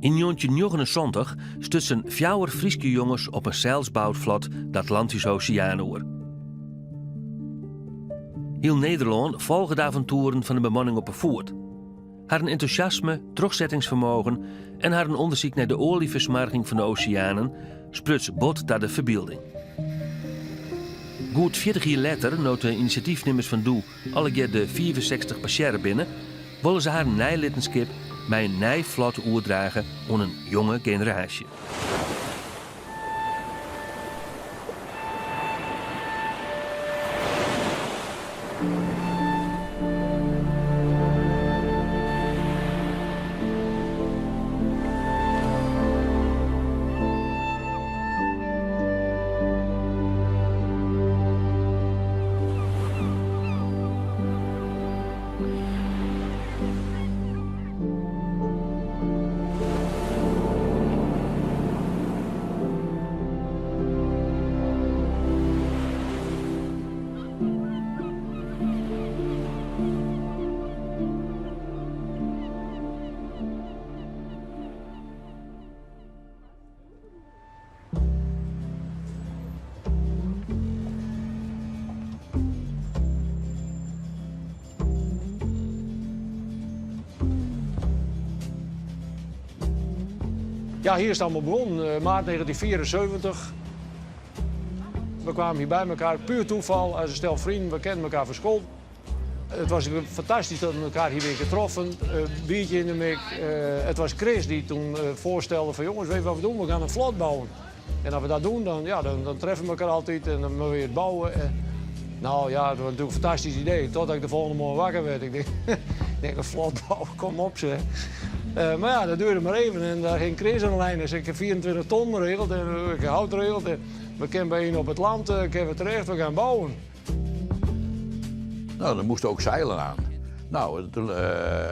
In 1979 stutsen 4 Frieske jongens op een zeilsboutvlot de Atlantische Oceaan oer. Heel Nederland volgen de avonturen van de bemanning op een voert. Haar enthousiasme, terugzettingsvermogen en haar onderzoek naar de olieversmarging van de oceanen spruts bot naar de verbeelding. Goed 40 jaar later, nood de initiatiefnemers van Doe alle keer de 64 passeren binnen, willen ze haar nijliddenskip bij een nijvlot oerdragen aan een jonge generatie. Ja, hier is het allemaal begonnen, maart 1974. We kwamen hier bij elkaar, puur toeval, als een stel vrienden, we kenden elkaar van school. Het was fantastisch dat we elkaar hier weer getroffen, biertje in de mik. Het was Chris die toen voorstelde van jongens, weet je wat we doen? We gaan een vlot bouwen. En als we dat doen, dan treffen we elkaar altijd en dan moeten we het bouwen. Nou ja, dat was natuurlijk een fantastisch idee, totdat ik de volgende morgen wakker werd. Ik denk een vlot bouwen, kom op zeg. Maar ja, dat duurde maar even en daar ging Chris aan de lijn. Dus ik heb 24 ton geregeld en ik heb hout geregeld. En we kunnen bij een op het land, ik heb het terecht, we gaan bouwen. Nou, er moesten ook zeilen aan. Nou,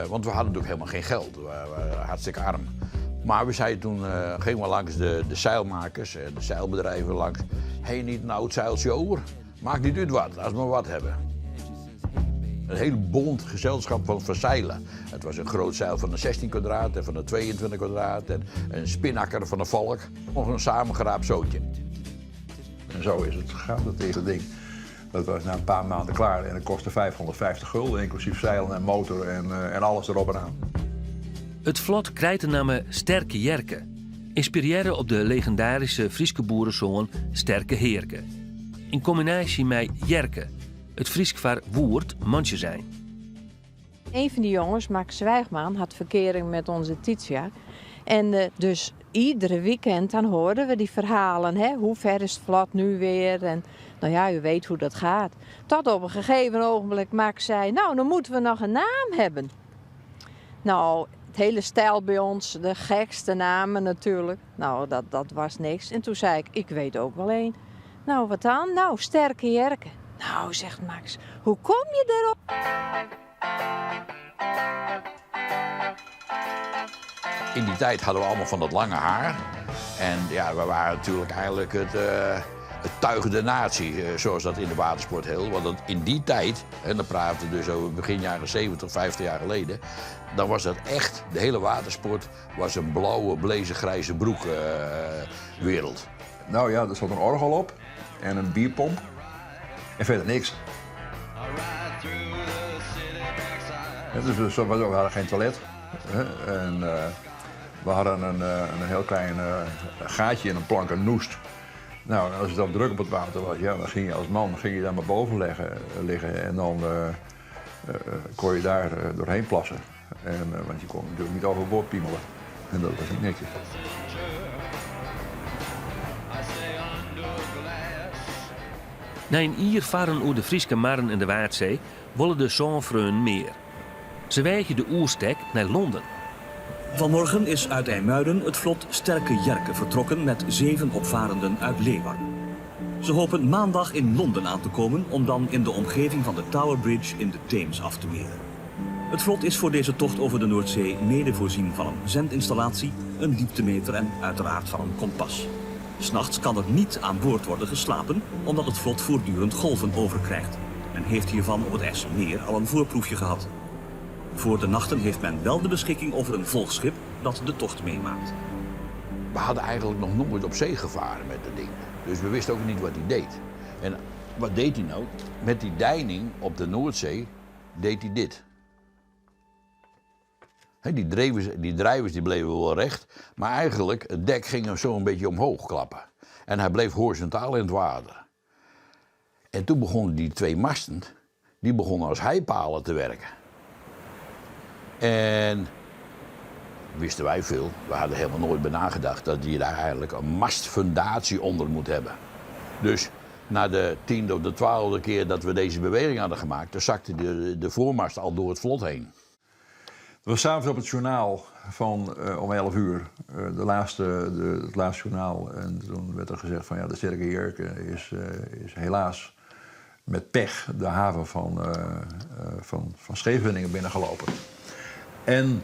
want we hadden natuurlijk helemaal geen geld. We waren hartstikke arm. Maar we zeiden toen, gingen we langs de zeilmakers, de zeilbedrijven langs. Hey, niet een oud zeiltje over? Maakt niet uit wat, als we maar wat hebben. Een heel bond gezelschap van zeilen. Het was een groot zeil van de 16 kwadraat en van de 22 kwadraat. En een spinakker van de Valk. Nog een samengeraapt zootje. En zo is het gegaan, dat hele ding. Dat was na een paar maanden klaar en het kostte 550 gulden, inclusief zeilen en motor en alles erop en aan. Het vlot krijgt de naam Sterke Jerke, inspireren op de legendarische Frieske boerenzongen Sterke Heerke. In combinatie met Jerke, het Friesk voor woerd, mandje zijn. Een van die jongens, Max Zwijgman, had verkering met onze Titia. En dus iedere weekend dan hoorden we die verhalen. Hè? Hoe ver is het vlot nu weer? En nou ja, u weet hoe dat gaat. Tot op een gegeven ogenblik Max zei, nou, dan moeten we nog een naam hebben. Nou, het hele stijl bij ons, de gekste namen natuurlijk. Nou, dat was niks. En toen zei ik weet ook wel één. Nou, wat dan? Nou, Sterke Jerke. Nou, zegt Max, hoe kom je erop? In die tijd hadden we allemaal van dat lange haar. En ja, we waren natuurlijk eigenlijk het tuig der natie, zoals dat in de watersport heel. Want in die tijd, en dan praten we dus over begin jaren 70, 50 jaar geleden, dan was dat echt, de hele watersport was een blauwe, grijze broek wereld. Nou ja, er zat een orgel op en een bierpomp en verder niks. Dus we hadden geen toilet. En we hadden een heel klein gaatje in een planken noest. Nou, als het dan druk op het water was, ja, dan ging je als man daar maar boven liggen en dan kon je daar doorheen plassen. Want je kon natuurlijk niet overboord piemelen. En dat was niet netjes. Na een ier varen over de Frieske Marren en de Waardzee willen de Zonvreun meer. Ze wegen de oerstek naar Londen. Vanmorgen is uit IJmuiden het vlot Sterke Jerke vertrokken met 7 opvarenden uit Leeuwarden. Ze hopen maandag in Londen aan te komen om dan in de omgeving van de Tower Bridge in de Theems af te meren. Het vlot is voor deze tocht over de Noordzee mede voorzien van een zendinstallatie, een dieptemeter en uiteraard van een kompas. 'S Nachts kan er niet aan boord worden geslapen omdat het vlot voortdurend golven overkrijgt. En heeft hiervan op het IJsselmeer al een voorproefje gehad. Voor de nachten heeft men wel de beschikking over een volgschip dat de tocht meemaakt. We hadden eigenlijk nog nooit op zee gevaren met dat ding. Dus we wisten ook niet wat hij deed. En wat deed hij nou? Met die deining op de Noordzee deed hij dit. Die drijvers die bleven wel recht, maar eigenlijk het dek ging hem zo een beetje omhoog klappen. En hij bleef horizontaal in het water. En toen begonnen die 2 masten, die begonnen als heipalen te werken. En wisten wij veel, we hadden helemaal nooit bij nagedacht dat je daar eigenlijk een mastfundatie onder moet hebben. Dus na de 10e of de 12e keer dat we deze beweging hadden gemaakt, dan zakte de voormast al door het vlot heen. Het was 's avonds op het journaal van om 11 uur, het laatste journaal. En toen werd er gezegd van ja, de Sterke Jerke is helaas met pech de haven van Scheveningen binnengelopen. En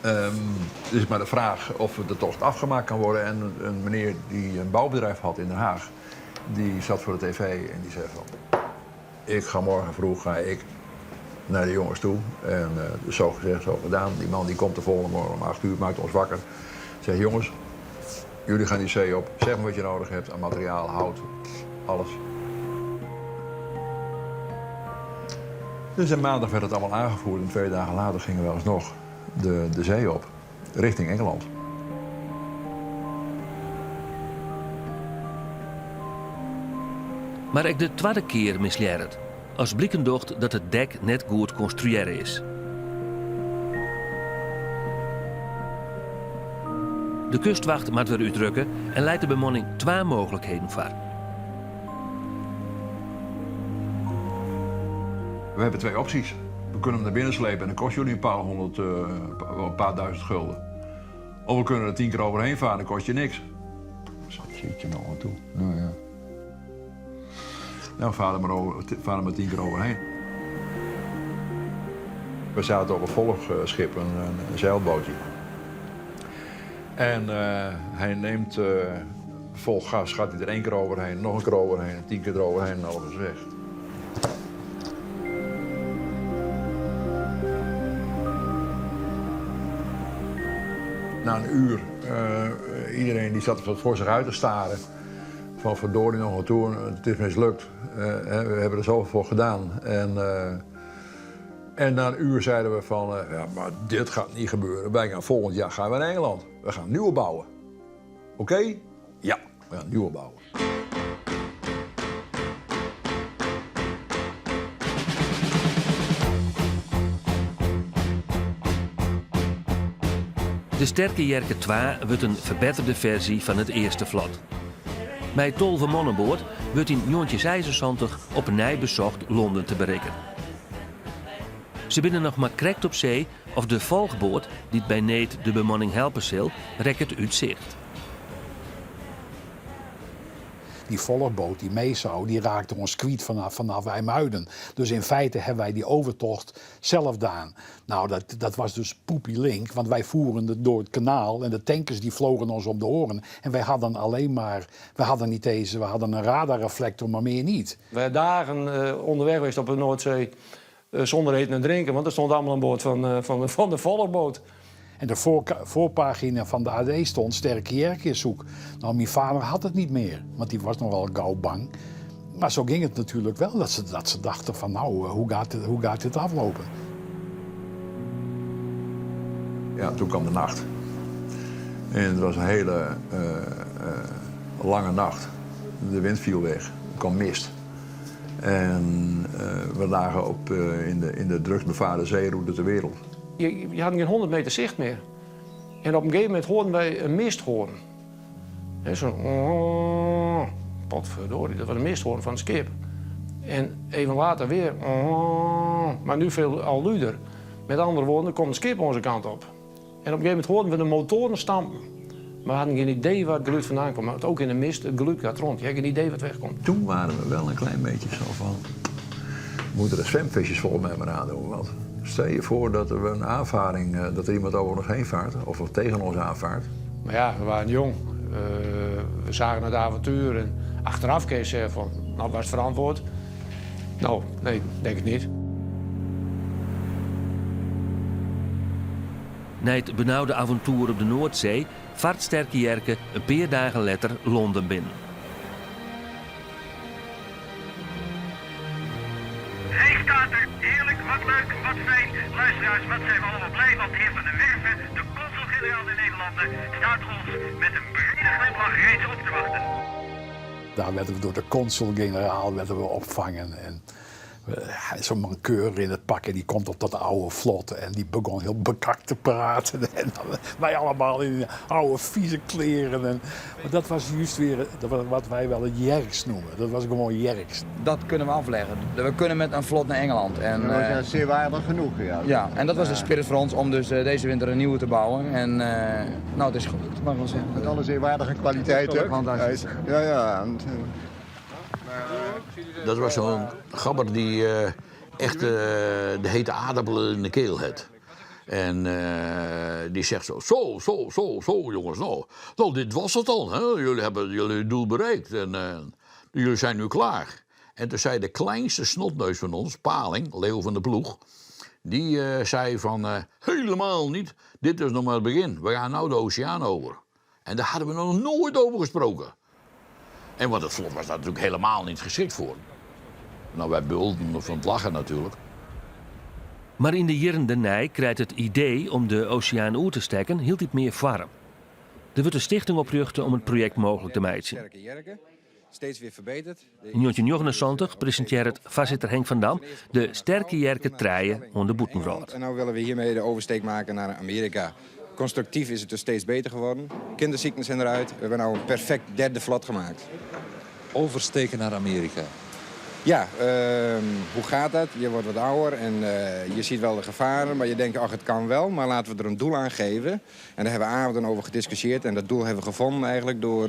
het is maar de vraag of de tocht afgemaakt kan worden. En een meneer die een bouwbedrijf had in Den Haag, die zat voor de tv en die zei van ik ga morgen vroeg naar de jongens toe. En dus zo gezegd, zo gedaan. Die man die komt de volgende morgen om 8 uur, maakt ons wakker. Zegt jongens, jullie gaan die zee op. Zeg me wat je nodig hebt aan materiaal, hout, alles. Dus en maandag werd het allemaal aangevoerd en 2 dagen later gingen we alsnog de zee op, richting Engeland. Maar ik de tweede keer misleer het. Als blikken docht dat het dek net goed construeren is. De kustwacht moet weer uitrukken en leidt de bemanning 2 mogelijkheden voor. We hebben 2 opties. We kunnen hem naar binnen slepen en dan kost jullie een paar duizend gulden. Of we kunnen er 10 keer overheen varen, dan kost je niks. Zo zit je nog aan toe. Nou ja. Nou, varen maar 10 keer overheen. We zaten op een volgschip, een zeilbootje. En hij neemt vol gas, gaat hij er 1 keer overheen, nog een keer overheen, 10 keer eroverheen en alles is weg. Na een uur, iedereen die zat voor zich uit te staren. Van verdorie nog een toer, het is mislukt. We hebben er zoveel voor gedaan. En na een uur zeiden we van, ja, maar dit gaat niet gebeuren. Wij gaan volgend jaar gaan we naar Engeland. We gaan nieuwe bouwen. Oké? Ja, we gaan nieuwe bouwen. De Sterke Jerke 2 wordt een verbeterde versie van het eerste vlot. Bij Tolve Monnenboord wordt in 1976 op een bezocht Londen te bereiken. Ze binnen nog maar krekt op zee of de volgboot, die bij Neet de bemanning helpen zal, rekt het uitzicht. Die volgboot, die mee zou, die raakte ons kwijt vanaf IJmuiden. Dus in feite hebben wij die overtocht zelf gedaan. Nou, dat was dus poepielink, want wij voeren het door het kanaal en de tankers die vlogen ons om de oren. En wij hadden we hadden een radarreflector, maar meer niet. We zijn dagen onderweg geweest op de Noordzee zonder eten en drinken, want er stond allemaal aan boord van de volgboot. En de voorpagina van de AD stond Sterke Jerke is zoek. Nou, mijn vader had het niet meer, want die was nogal gauw bang. Maar zo ging het natuurlijk wel, dat ze dachten van nou, hoe gaat dit aflopen? Ja, toen kwam de nacht. En het was een hele lange nacht. De wind viel weg, er kwam mist. En we lagen in de drukst bevaren zeeroute ter wereld. Je had geen 100 meter zicht meer. En op een gegeven moment hoorden wij een misthoorn. Zo'n... Potverdorie, dat was een misthoorn van het schip. En even later weer... Maar nu veel al luider. Met andere woorden, komt het schip onze kant op. En op een gegeven moment hoorden we de motoren stampen. Maar we hadden geen idee waar het geluid vandaan kwam. Maar ook in de mist, het geluid gaat rond. Je had geen idee wat wegkomt. Toen waren we wel een klein beetje zo van... Moeten de zwemvisjes volgens mij maar aandoen, want... Stel je voor dat er een aanvaring, dat er iemand over ons heen vaart of tegen ons aanvaart. Maar ja, we waren jong. We zagen het avontuur en achteraf kun je zeggen van, nou was het verantwoord? Nou, nee, denk ik niet. Na het benauwde avontuur op de Noordzee vaart Sterke Jerke een paar dagen later Londen binnen. Hij staat er. Heerlijk, wat leuk, wat fijn. Luisteraars, wat zijn we allemaal blij, want de heer Van der Werven, de consul-generaal der Nederlanden, staat ons met een brede glimlach reeds op te wachten. Daar werden we door de consul-generaal opvangen. En zo'n mankeur in het pak en die komt op dat oude vlot en die begon heel bekakt te praten. En wij allemaal in oude vieze kleren. Maar dat was juist weer wat wij wel het jerks noemen. Dat was gewoon jerks. Dat kunnen we afleggen. We kunnen met een vlot naar Engeland. En, dat is zeer waardig genoeg, ja. Ja, en dat was de spirit voor ons om dus deze winter een nieuwe te bouwen. En nou, het is gelukt, mag ik wel zeggen. Met alle zeerwaardige kwaliteiten. Fantastisch. Ja. Dat was zo'n gabber die echt de hete aardappelen in de keel had. En die zegt zo jongens, nou dit was het dan. Hè? Jullie hebben jullie doel bereikt en jullie zijn nu klaar. En toen zei de kleinste snotneus van ons, Paling, Leo van de Ploeg, die zei van helemaal niet, dit is nog maar het begin. We gaan nou de oceaan over. En daar hadden we nog nooit over gesproken. En want het vlot was daar natuurlijk helemaal niet geschikt voor. Nou, wij bulden van het lachen natuurlijk. Maar in de jaren daarna krijgt het idee om de oceaan oer te steken hield iets meer vorm. Er wordt een stichting opgericht om het project mogelijk te maken. Sterke Jerke, steeds weer verbeterd. In 1979 presenteert voorzitter Henk van Dam de Sterke Jerke treien onder de Boetenrood. En nu willen we hiermee de oversteek maken naar Amerika. Constructief is het dus steeds beter geworden. Kinderziekten zijn eruit. We hebben nou een perfect derde vlot gemaakt. Oversteken naar Amerika. Ja, hoe gaat dat? Je wordt wat ouder en je ziet wel de gevaren, maar je denkt, ach, het kan wel, maar laten we er een doel aan geven. En daar hebben we avonden over gediscussieerd en dat doel hebben we gevonden eigenlijk door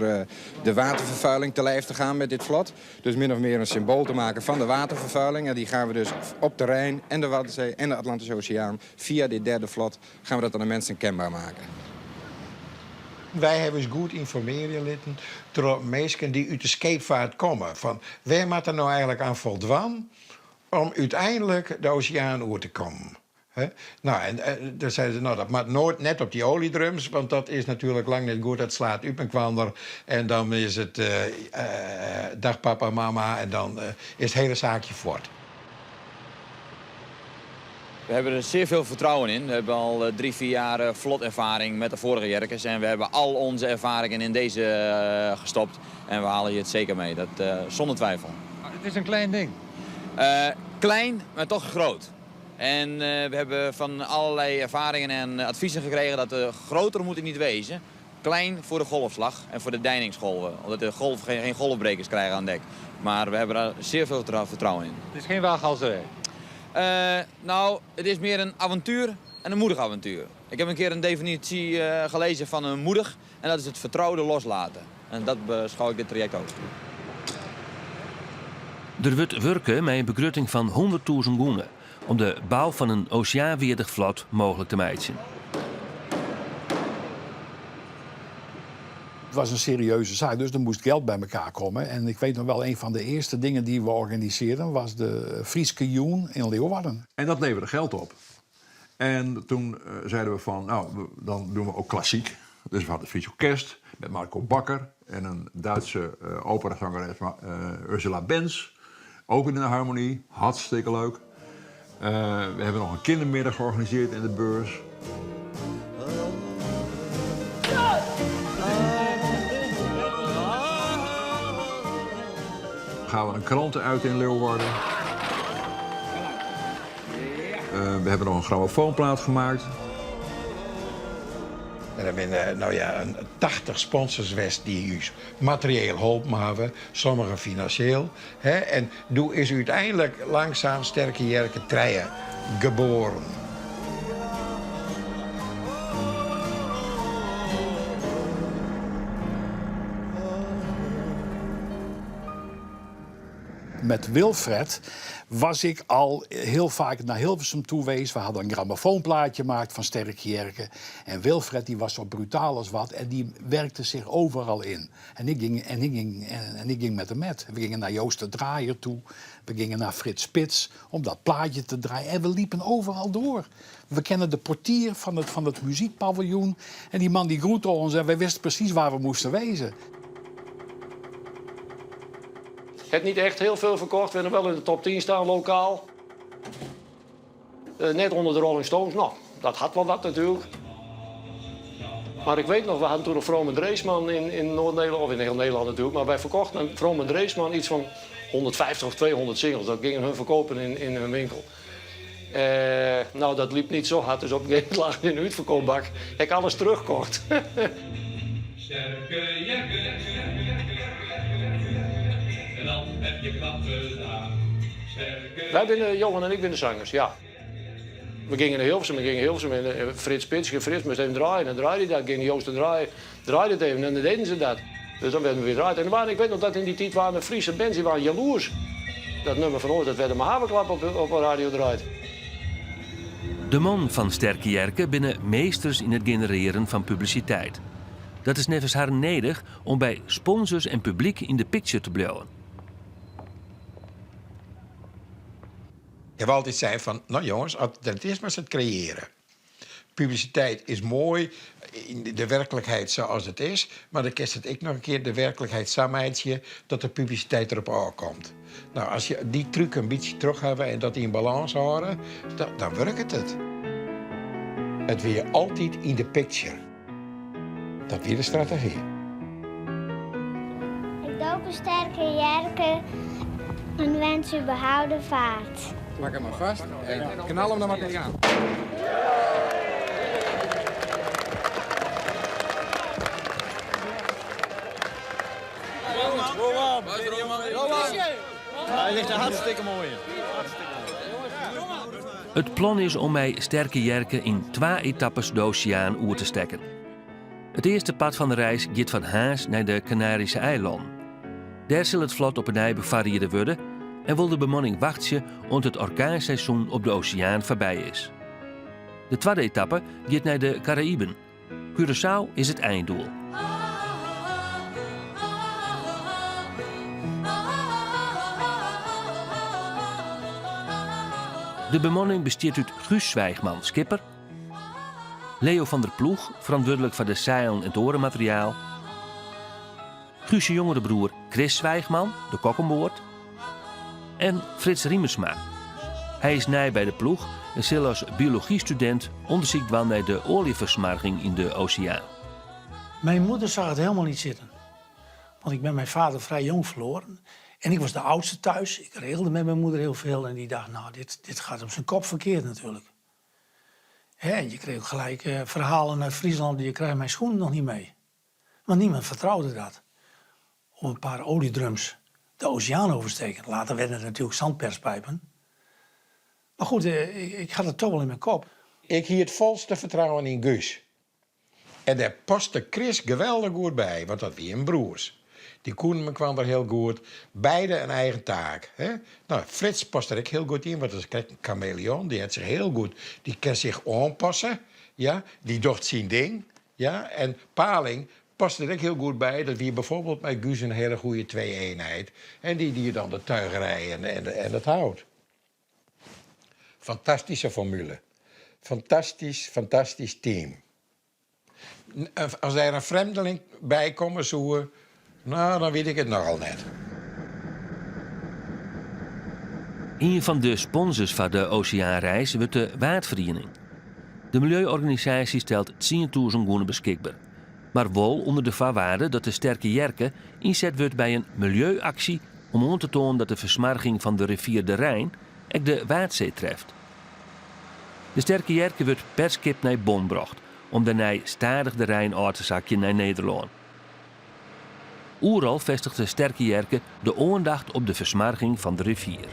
de watervervuiling te lijf te gaan met dit vlot. Dus min of meer een symbool te maken van de watervervuiling. En die gaan we dus op de Rijn en de Waddenzee en de Atlantische Oceaan, via dit derde vlot, gaan we dat aan de mensen kenbaar maken. Wij hebben eens goed informeren laten door mensen die uit de scheepvaart komen. Van, waar moet er nou eigenlijk aan voldaan om uiteindelijk de oceaan over te komen? He? Nou, en dan zeiden ze, nou, dat moet nooit net op die oliedrums, want dat is natuurlijk lang niet goed. Dat slaat op een kwander en dan is het dag papa, mama en dan is het hele zaakje voort. We hebben er zeer veel vertrouwen in. We hebben al 3-4 jaar vlotervaring met de vorige jerkers. En we hebben al onze ervaringen in deze gestopt. En we halen hier het zeker mee, dat, zonder twijfel. Het is een klein ding. Klein, maar toch groot. En we hebben van allerlei ervaringen en adviezen gekregen dat groter moet het niet wezen. Klein voor de golfslag en voor de deiningsgolven. Omdat de golven geen golfbrekers krijgen aan dek. Maar we hebben daar zeer veel vertrouwen in. Het is geen waaghalzerij. Nou, het is meer een avontuur en een moedig avontuur. Ik heb een keer een definitie gelezen van een moedig. En dat is het vertrouwde loslaten. En dat beschouw ik dit traject ook. Er wordt werken met een begrutting van 100.000 goenen om de bouw van een oceaanwaardig vlot mogelijk te maken. Het was een serieuze zaak, dus er moest geld bij elkaar komen. En ik weet nog wel, een van de eerste dingen die we organiseerden was de Frieske Joen in Leeuwarden. En dat leverde geld op. En toen zeiden we van, nou, dan doen we ook klassiek. Dus we hadden het Fries Orkest met Marco Bakker en een Duitse operazangeres Ursula Benz. Ook in de harmonie, hartstikke leuk. We hebben nog een kindermiddag georganiseerd in de beurs. Gaan we een kranten uit in Leeuwarden. We hebben nog een grammofoonplaat gemaakt. En dan zijn nou ja, 80 sponsors west die u materieel hulp hebben, sommigen financieel. Hè? En toen is uiteindelijk langzaam Sterke Jerke treien geboren. met Wilfred was ik al heel vaak naar Hilversum toe geweest. We hadden een grammofoonplaatje gemaakt van Sterke Jerke. En Wilfred die was zo brutaal als wat en die werkte zich overal in. En ik ging met hem met. We gingen naar Joost de Draaier toe. We gingen naar Frits Spits om dat plaatje te draaien. En we liepen overal door. We kennen de portier van het muziekpaviljoen. En die man die groette ons en wij wisten precies waar we moesten wezen. Het niet echt heel veel verkocht. We hebben wel in de top 10 staan lokaal. Net onder de Rolling Stones. Nou, dat had wel wat natuurlijk. Maar ik weet nog, we hadden toen een Vroom en Dreesman in Noord-Nederland, of in heel Nederland natuurlijk. Maar wij verkochten een Vroom en Dreesman iets van 150 of 200 singles. Dat gingen hun verkopen in hun winkel. Nou, dat liep niet zo hard. Dus op een gegeven moment lag in de uitverkoopbak. Heb ik alles teruggekocht. Sterke Jerke. En dan heb je knap gedaan. Wij zijn Johan en ik ben de zangers, ja. We gingen naar Hilversum, en Frits Spits, Frits moest even draaien. En dan draaide hij dat, ging Joost te draaien. Draaide het even en dan deden ze dat. Dus dan werden we weer draaid. En ik weet nog dat in die tijd waren de Friese bands, die waren jaloers. Dat nummer van ons, dat werd een havenklap op een radio draait. De man van Sterke Jerke binnen meesters in het genereren van publiciteit. Dat is nevens haar nedig om bij sponsors en publiek in de picture te blijven. Je wil altijd zeggen van, nou jongens, het is maar het creëren. Publiciteit is mooi, in de werkelijkheid zoals het is. Maar dan kiest het ik nog een keer de werkelijkheid samenheidje dat de publiciteit erop aankomt. Nou, als je die truc een beetje terug hebben en dat die in balans houden, dan werkt het. Het weer altijd in de picture. Dat weer de strategie. Ik doop een Sterke Jerke en wens u behouden vaart. Maak hem maar vast en knal hem er maar tegenaan. Hij ligt er hartstikke mooi in. Het plan is om mij Sterke Jerke in 2 etappes de oceaan oer te stekken. Het eerste pad van de reis gaat van Haas naar de Canarische eilanden. Daar zal het vlot op een ei bevarieerde worden en wil de bemanning wachten tot het orkaanseizoen op de oceaan voorbij is. De tweede etappe gaat naar de Caraïben. Curaçao is het einddoel. De bemanning bestaat uit Guus Zwijgman, skipper, Leo van der Ploeg, verantwoordelijk voor de zeilen en het orenmateriaal, Guus' jongere broer Chris Zwijgman, de kok aan boord, en Frits Riemersma. Hij is nij bij de ploeg en zal als biologiestudent onderzoek doen naar de olieversmarging in de oceaan. Mijn moeder zag het helemaal niet zitten. Want ik ben mijn vader vrij jong verloren. En ik was de oudste thuis. Ik regelde met mijn moeder heel veel. En die dacht, nou, dit gaat op zijn kop verkeerd natuurlijk. En je kreeg ook gelijk verhalen uit Friesland. Je krijgt mijn schoenen nog niet mee. Want niemand vertrouwde dat. Om een paar oliedrums de oceaan oversteken. Later werden het natuurlijk zandperspijpen. Maar goed, ik had het toch wel in mijn kop. Ik hier het volste vertrouwen in Guus. En daar paste Chris geweldig goed bij, want dat waren broers. Die Koeneman kwam er heel goed. Beide een eigen taak. Hè? Nou, Frits past er ook heel goed in, want dat is een chameleon. Die heeft zich heel goed. Die kan zich aanpassen. Ja? Die doet zijn ding. Ja? En Paling past er ook heel goed bij. Dat wie bijvoorbeeld bij Guus een hele goede twee-eenheid. En die dan de tuigerij en het hout. Fantastische formule. Fantastisch team. Als er een vreemdeling bij komt zoeken, nou, dan weet ik het nogal net. Een van de sponsors van de oceaanreis wordt de Waardvereniging. De milieuorganisatie stelt 10.000 goeden beschikbaar. Maar wel onder de voorwaarde dat de Sterke Jerke inzet wordt bij een milieuactie om aan te tonen dat de versmarging van de rivier de Rijn ook de Waardzee treft. De Sterke Jerke wordt per schip naar Bonn gebracht om daarna stadig de Rijn uit te zakken naar Nederland. Overal vestigt de Sterke Jerke de aandacht op de versmarging van de rivier.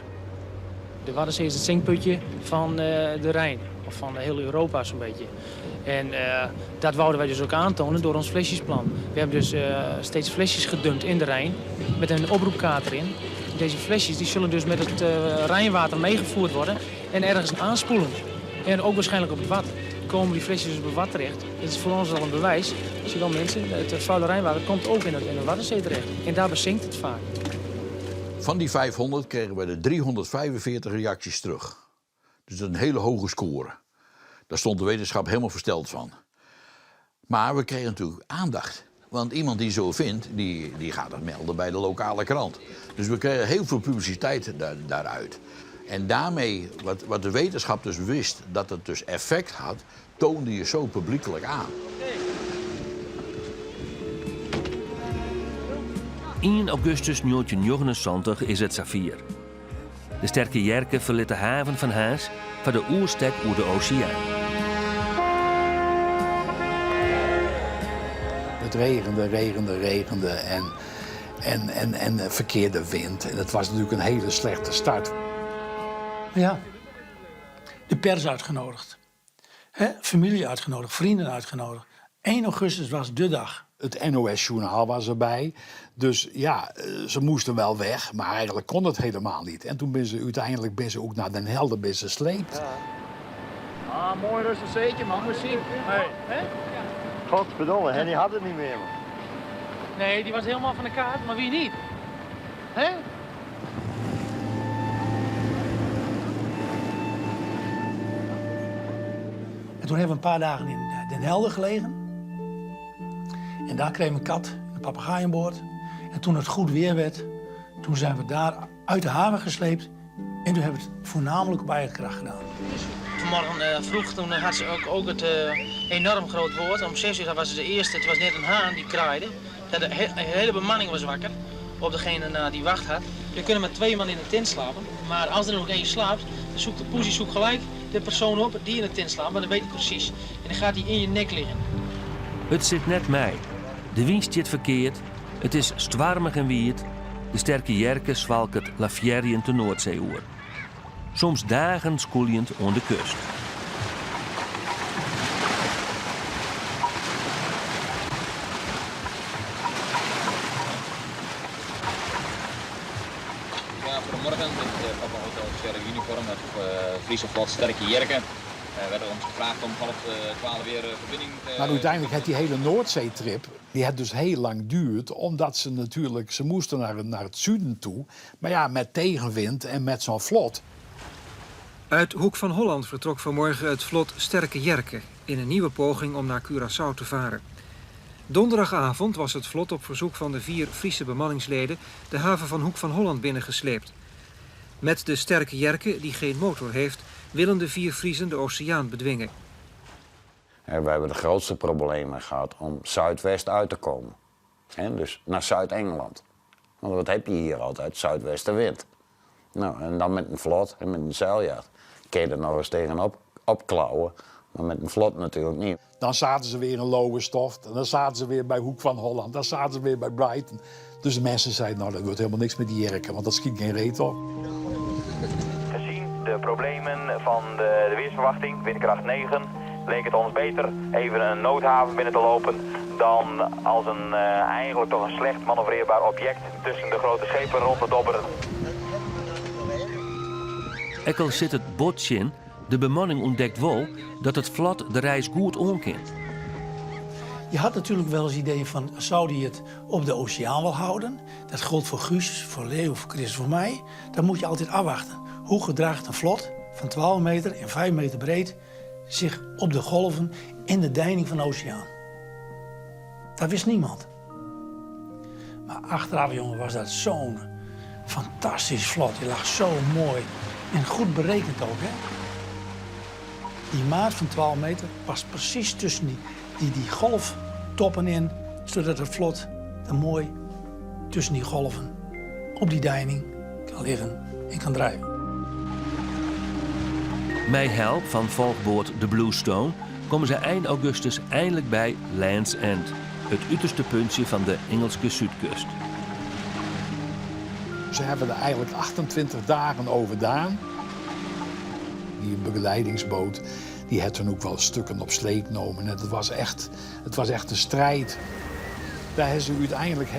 De Waddenzee is het zinkputje van de Rijn, of van heel Europa zo'n beetje. En dat wouden wij dus ook aantonen door ons flesjesplan. We hebben dus steeds flesjes gedumpt in de Rijn, met een oproepkaart erin. Deze flesjes die zullen dus met het Rijnwater meegevoerd worden en ergens aanspoelen. En ook waarschijnlijk op het Wad. Komen die flesjes dus op het Wad terecht. Dit is voor ons al een bewijs. Zie wel mensen, het vuile Rijnwater komt ook in de Waddenzee terecht. En daar bezinkt het vaak. Van die 500 kregen we er 345 reacties terug. Dus dat is een hele hoge score. Daar stond de wetenschap helemaal versteld van. Maar we kregen natuurlijk aandacht. Want iemand die zo vindt, die gaat het melden bij de lokale krant. Dus we kregen heel veel publiciteit daaruit. En daarmee, wat de wetenschap dus wist, dat het dus effect had, toonde je zo publiekelijk aan. 1 augustus 1979 is het Safir. De sterke Jerke verliet de haven van Haas voor de oerstek over de oceaan. Het regende en verkeerde wind. En het was natuurlijk een hele slechte start. Ja, de pers uitgenodigd. Familie uitgenodigd, vrienden uitgenodigd. 1 augustus was de dag. Het NOS-journaal was erbij. Dus ja, ze moesten wel weg, maar eigenlijk kon het helemaal niet. En toen ben ze uiteindelijk ook naar Den Helder gesleept. Ja. Ah, mooi rustig zeetje, man. Moet je zien. Hey. Godverdomme, hè, die had het niet meer, man. Nee, die was helemaal van de kaart, maar wie niet? Hè? En toen hebben we een paar dagen in Den Helder gelegen. En daar kregen we een kat, een papegaai aan boord. En toen het goed weer werd, toen zijn we daar uit de haven gesleept. En toen hebben we het voornamelijk op eigen kracht gedaan. Vanmorgen vroeg, toen had ze ook het enorm groot woord. Om 6 uur was ze de eerste, het was net een haan die kraaide. De hele bemanning was wakker op degene die wacht had. Je kunt met 2 man in de tent slapen. Maar als er nog 1 slaapt, dan zoekt de poesie gelijk de persoon op die in de tent slaapt. Maar dan weet hij precies. En dan gaat hij in je nek liggen. Het zit net mei. De wind zit verkeerd. Het is stwarmig en wierd. De sterke Jerke zwalkt Lafjerrien de Noordzee oer. Soms dagen skoeljend aan de kust. Ja, goedemorgen. Dit is Papa Hotel Sterk Uniform met Friese vlot Sterke Jerke. We werden ons gevraagd om 11:30 weer verbinding te... Maar uiteindelijk had die hele Noordzeetrip, die had dus heel lang duurd, omdat ze natuurlijk, ze moesten naar het zuiden toe. Maar ja, met tegenwind en met zo'n vlot. Uit Hoek van Holland vertrok vanmorgen het vlot Sterke Jerke in een nieuwe poging om naar Curaçao te varen. Donderdagavond was het vlot op verzoek van de 4 Friese bemanningsleden de haven van Hoek van Holland binnengesleept. Met de Sterke Jerke, die geen motor heeft, willen de 4 Friezen de oceaan bedwingen. We hebben de grootste problemen gehad om zuidwest uit te komen. Dus naar Zuid-Engeland. Want wat heb je hier altijd? Zuidwestenwind. Nou, en dan met een vlot en met een zeiljacht. Kun je er nog eens tegenop opklauwen, maar met een vlot natuurlijk niet. Dan zaten ze weer in Lowestoft, en dan zaten ze weer bij Hoek van Holland, dan zaten ze weer bij Brighton. Dus de mensen zeiden, nou, dat wordt helemaal niks met die Jerke, want dat schiet geen reet op. Gezien de problemen van de weersverwachting, windkracht 9, leek het ons beter even een noodhaven binnen te lopen dan als een eigenlijk toch een slecht manoeuvreerbaar object tussen de grote schepen rond te dobberen. Ekkel zit het botje in. De bemanning ontdekt wel dat het vlot de reis goed onkent. Je had natuurlijk wel eens ideeën van, zou die het op de oceaan wel houden? Dat geldt voor Guus, voor Leo, voor Chris, voor mij. Dan moet je altijd afwachten. Hoe gedraagt een vlot van 12 meter en 5 meter breed zich op de golven in de deining van de oceaan? Dat wist niemand. Maar achteraf, jongen, was dat zo'n fantastisch vlot. Die lag zo mooi en goed berekend ook, hè? Die maat van 12 meter was precies tussen die golftoppen in, zodat het vlot er mooi tussen die golven op die deining kan liggen en kan drijven. Met help van volkboot de Bluestone komen ze eind augustus eindelijk bij Land's End, het uiterste puntje van de Engelse zuidkust. Ze hebben er eigenlijk 28 dagen over gedaan. Die begeleidingsboot, die had toen ook wel stukken op sleep genomen. Het was echt een strijd. Daar hebben ze uiteindelijk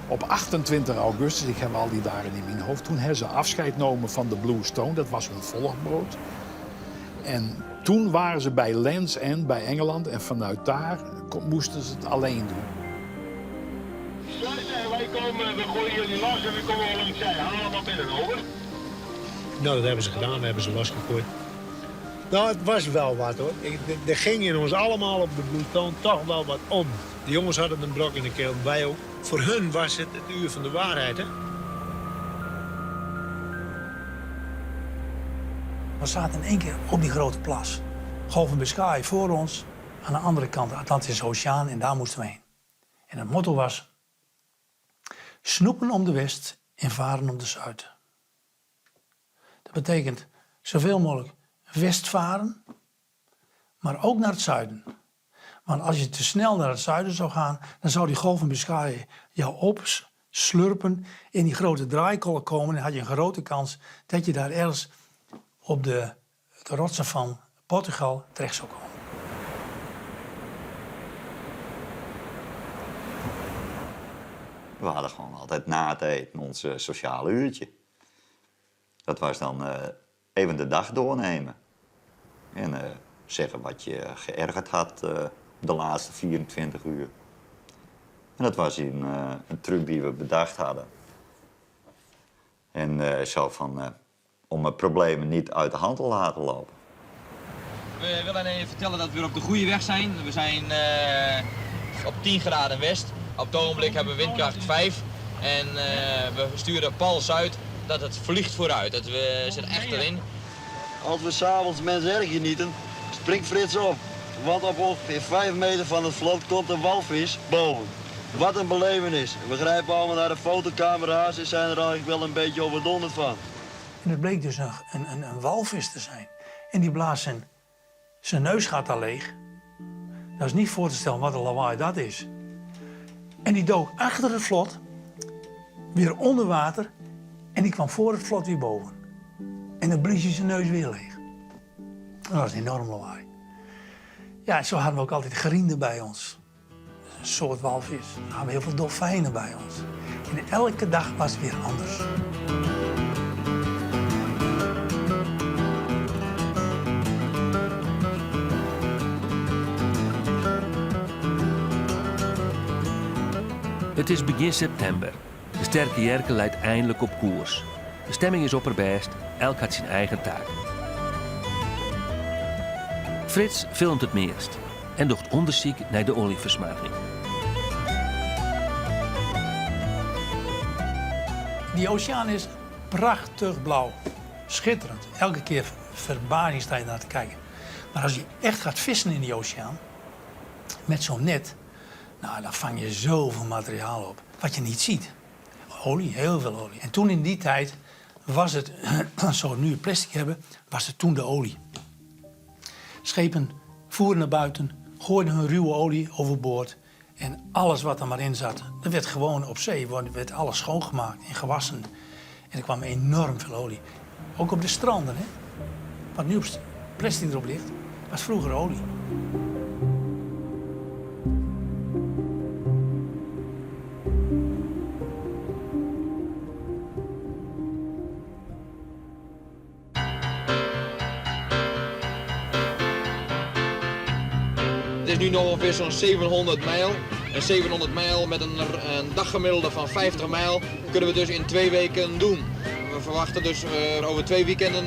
Op 28 augustus, ik heb al die dagen in mijn hoofd, toen hebben ze afscheid genomen van de Blue Stone. Dat was hun volgbrood. En toen waren ze bij Land's End, bij Engeland. En vanuit daar moesten ze het alleen doen. Wij komen, we gooien jullie los en we komen wel langs zij. Allemaal binnen, over. Nou, dat hebben ze gedaan, we hebben ze losgegooid. Nou, het was wel wat hoor. Er ging in ons allemaal op de Blue Stone toch wel wat om. De jongens hadden een brok in de keel, wij ook. Voor hun was het uur van de waarheid, hè? We zaten in één keer op die grote plas. Golf van Biscay voor ons, aan de andere kant de Atlantische Oceaan en daar moesten we heen. En het motto was: snoepen om de west en varen om de zuid. Dat betekent zoveel mogelijk west varen, maar ook naar het zuiden. Want als je te snel naar het zuiden zou gaan, dan zou die Golf van Biscay jou opslurpen, in die grote draaikolk komen en had je een grote kans dat je daar ergens op de rotsen van Portugal terecht zou komen. We hadden gewoon altijd na het eten ons sociale uurtje. Dat was dan even de dag doornemen. En zeggen wat je geërgerd had de laatste 24 uur. En dat was een truc die we bedacht hadden. En zo van, om problemen niet uit de hand te laten lopen. We willen even vertellen dat we weer op de goede weg zijn. We zijn op 10 graden west. Op het ogenblik hebben we windkracht 5. En we sturen pals uit dat het vliegt vooruit. Dat we zitten echt erin. Als we s'avonds mensen erg genieten, springt Frits op. Want op ongeveer 5 meter van het vlot komt een walvis boven. Wat een belevenis. We grijpen allemaal naar de fotocamera's en zijn er eigenlijk wel een beetje overdonderd van. En het bleek dus een walvis te zijn. En die blaast zijn neusgat al leeg. Dat is niet voor te stellen wat een lawaai dat is. En die dook achter het vlot, weer onder water. En die kwam voor het vlot weer boven. En dan blies hij zijn neus weer leeg. Dat was een enorm lawaai. Ja, zo hadden we ook altijd grienden bij ons. Een soort walvis. We hadden heel veel dolfijnen bij ons. En elke dag was het weer anders. Het is begin september. De Sterke Jerke leidt eindelijk op koers. De stemming is opperbest, elk had zijn eigen taak. Frits filmt het meest en doet onderzoek naar de olieversmading. Die oceaan is prachtig blauw. Schitterend. Elke keer verbazing sta je naar te kijken. Maar als je echt gaat vissen in die oceaan, met zo'n net, nou, dan vang je zoveel materiaal op. Wat je niet ziet. Olie, heel veel olie. En toen in die tijd was het, zoals we nu het plastic hebben, was het toen de olie. Schepen voeren naar buiten, gooiden hun ruwe olie overboord. En alles wat er maar in zat, dat werd gewoon op zee, werd alles schoongemaakt en gewassen. En er kwam enorm veel olie. Ook op de stranden, hè. Wat nu op plastic erop ligt, was vroeger olie. Het is nu nog ongeveer zo'n 700 mijl. En 700 mijl met een daggemiddelde van 50 mijl kunnen we dus in 2 weken doen. We verwachten dus over 2 weekenden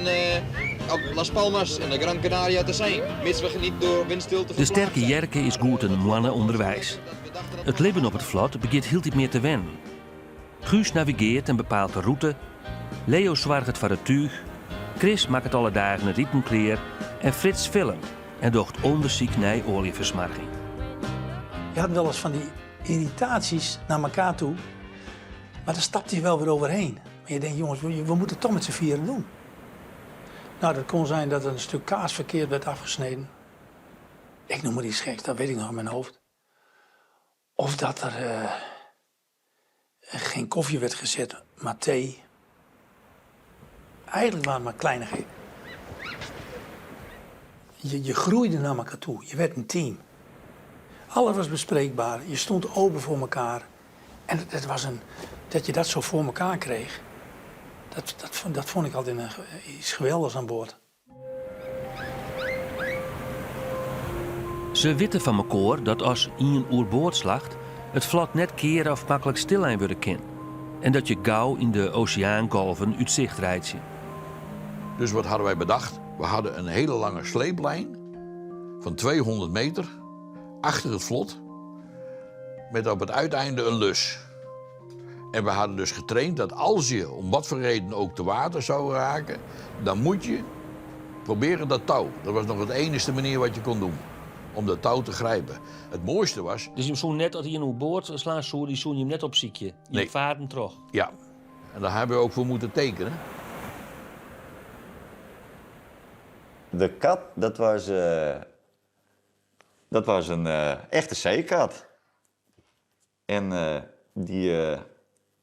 op Las Palmas en de Gran Canaria te zijn. Mits we niet door windstilte. De Sterke Jerke is goed een mannen onderwijs. Het leven op het vlot begint heel iets meer te wennen. Guus navigeert en bepaalt de route. Leo zorgt voor het tuig. Chris maakt het alle dagen het eten kleer. En Frits filmt en docht onderzoek naar olieversmarging. Je had wel eens van die irritaties naar elkaar toe. Maar daar stapte je wel weer overheen. Maar je denkt, jongens, we moeten het toch met z'n vieren doen. Nou, dat kon zijn dat er een stuk kaas verkeerd werd afgesneden. Ik noem maar iets geks, dat weet ik nog in mijn hoofd. Of dat er geen koffie werd gezet, maar thee. Eigenlijk waren het maar kleinigheden. Je groeide naar elkaar toe, je werd een team. Alles was bespreekbaar, je stond open voor elkaar. En dat je dat zo voor elkaar kreeg, dat vond ik altijd iets geweldigs aan boord. Ze weten van elkaar dat als een oerboord slacht, het vlot net keren of makkelijk stilijn worden kan. En dat je gauw in de oceaangolven uit zicht rijdt. Dus wat hadden wij bedacht? We hadden een hele lange sleeplijn van 200 meter achter het vlot met op het uiteinde een lus. En we hadden dus getraind dat als je om wat voor reden ook te water zou raken, dan moet je proberen dat touw. Dat was nog het enige manier wat je kon doen. Om dat touw te grijpen. Het mooiste was... Dus je zo net als hij in uw boord slaat, die zoen je hem net op ziekje. Je Nee. vaart hem terug. Ja, en daar hebben we ook voor moeten tekenen. De kat, dat was een echte zeekat. En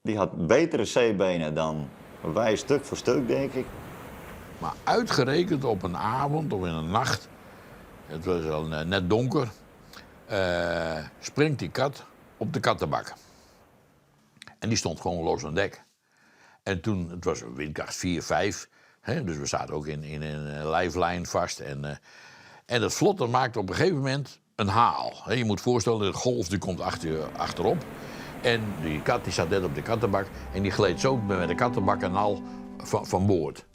die had betere zeebenen dan wij, stuk voor stuk, denk ik. Maar uitgerekend op een avond of in een nacht, het was al net donker, springt die kat op de kattenbak. En die stond gewoon los aan dek. En toen, het was windkracht 4, 5, dus we zaten ook in een lijflijn vast. En het vlot dat maakte op een gegeven moment een haal. Je moet voorstellen, de golf die komt achterop. En die kat die zat net op de kattenbak en die gleed zo met de kattenbak en al van boord.